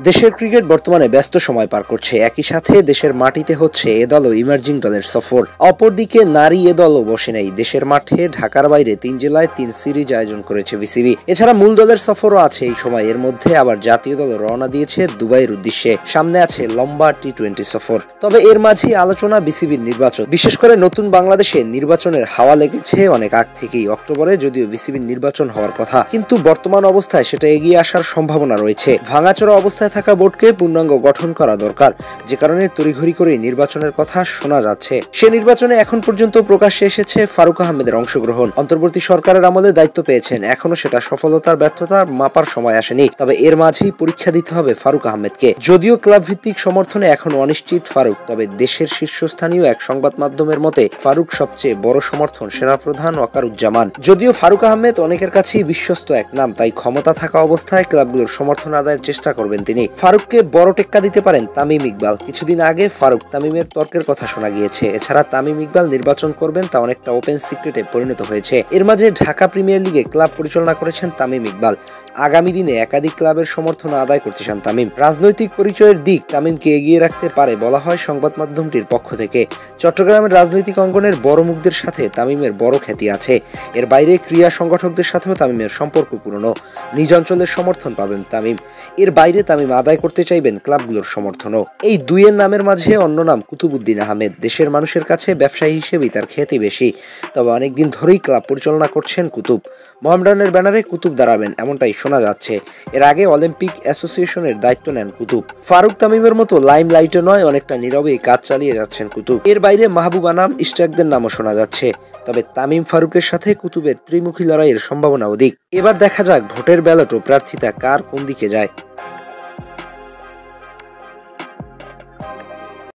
দেশের ক্রিকেট বর্তমানে ব্যস্ত সময় পার করছে, একই সাথে দেশের মাটিতে হচ্ছে এ দল ও ইমার্জিং দলের সফর। অপরদিকে নারী এ দলও বসে নেই, দেশের মাঠে ঢাকার বাইরে 3 জেলায় 3 সিরিজ আয়োজন করেছে বিসিবি। এছাড়া মূল দলের সফরও আছে এই সময়। এর মধ্যে আবার জাতীয় দল রওনা দিয়েছে দুবাইয়ের উদ্দেশ্যে। সামনে আছে লম্বা টি-20 সফর। তবে এর মাঝেই আলোচনা বিসিবির নির্বাচন। বিশেষ করে নতুন বাংলাদেশে নির্বাচনের হাওয়া লেগেছে অনেক আগ থেকেই। অক্টোবরে যদিও বিসিবির নির্বাচন হওয়ার কথা, কিন্তু বর্তমান অবস্থায় সেটা এগিয়ে আসার সম্ভাবনা রয়েছে। ভাঙাচোরা অবস্থায় থাকা বোর্ডকে পূর্ণাঙ্গ গঠন করা দরকার, যে কারণে তড়িঘড়ি করে নির্বাচনের কথা শোনা যাচ্ছে। সে নির্বাচনে এখন পর্যন্ত প্রকাশ্যে এসেছে ফারুক আহমেদের অংশগ্রহণ। অন্তর্বর্তী সরকারের আমলে দায়িত্ব পেয়েছেন, এখনো সেটা সফলতার ব্যর্থতা মাপার সময় আসেনি। তবে এর মাঝেই পরীক্ষা দিতে হবে ফারুক আহমেদকে। যদিও ক্লাব ভিত্তিক সমর্থনে এখন অনিশ্চিত ফারুক, তবে দেশের শীর্ষস্থানীয় এক সংবাদ মাধ্যমের মতে ফারুক সবচেয়ে বড় সমর্থন সেনাপ্রধান ওয়াকারুজ্জামান। যদিও ফারুক আহমেদ অনেকের কাছেই বিশ্বস্ত এক নাম, তাই ক্ষমতা থাকা অবস্থায় ক্লাবগুলোর সমর্থন আদায়ের চেষ্টা করবেন তিনি। ফারুককে বড় টেক্কা দিতে পারেন তামিম ইকবাল। কিছুদিন আগে ফারুক তামিমের তর্কের কথা শোনা গিয়েছে। এছাড়া তামিম ইকবাল নির্বাচন করবেন তা অনেকটা ওপেন সিক্রেটে পরিণত হয়েছে। এর মাঝে ঢাকা প্রিমিয়ার লিগে ক্লাব পরিচালনা করেছেন তামিম ইকবাল। আগামী দিনে একাধিক ক্লাবের সমর্থন আদায় করতে চান তামিম। রাজনৈতিক পরিচয়ের দিক তামিমকে এগিয়ে রাখতে পারে বলা হয় সংবাদ মাধ্যমটির পক্ষ থেকে। চট্টগ্রামের রাজনৈতিক অঙ্গনের বড় মুখদের সাথে তামিমের বড় খ্যাতি আছে। এর বাইরে ক্রীড়া সংগঠকদের সাথেও তামিমের সম্পর্ক পুরনো। নিজ অঞ্চলের সমর্থন পাবেন তামিম। এর বাইরে তামিম আদায় করতে চাইবেন ক্লাবগুলোর সমর্থনও। এই দুইয়ের নামের মাঝে অন্য নাম কুতুবুদ্দিন আহমেদ। দেশের মানুষের কাছে ব্যবসায়ী হিসেবেই তার খ্যাতি বেশি। তবে অনেকদিন ধরেই ক্লাব পরিচালনা করছেন কুতুব। মোহামেডানের ব্যানারে কুতুব দাঁড়াবেন এমনটাই শোনা যাচ্ছে। এর আগে অলিম্পিক অ্যাসোসিয়েশনের দায়িত্ব নেন কুতুব। ফারুক তামিমের মতো লাইম লাইটে নয়, অনেকটা নীরবেই কাজ চালিয়ে যাচ্ছেন কুতুব। এর বাইরে মাহবুব আনাম, ইশরাকদের নামও শোনা যাচ্ছে। তবে তামিম ফারুকের সাথে কুতুবের ত্রিমুখী লড়াইয়ের সম্ভাবনা অধিক। এবার দেখা যাক ভোটের ব্যালট ও প্রার্থিতা কার কোন দিকে যায়।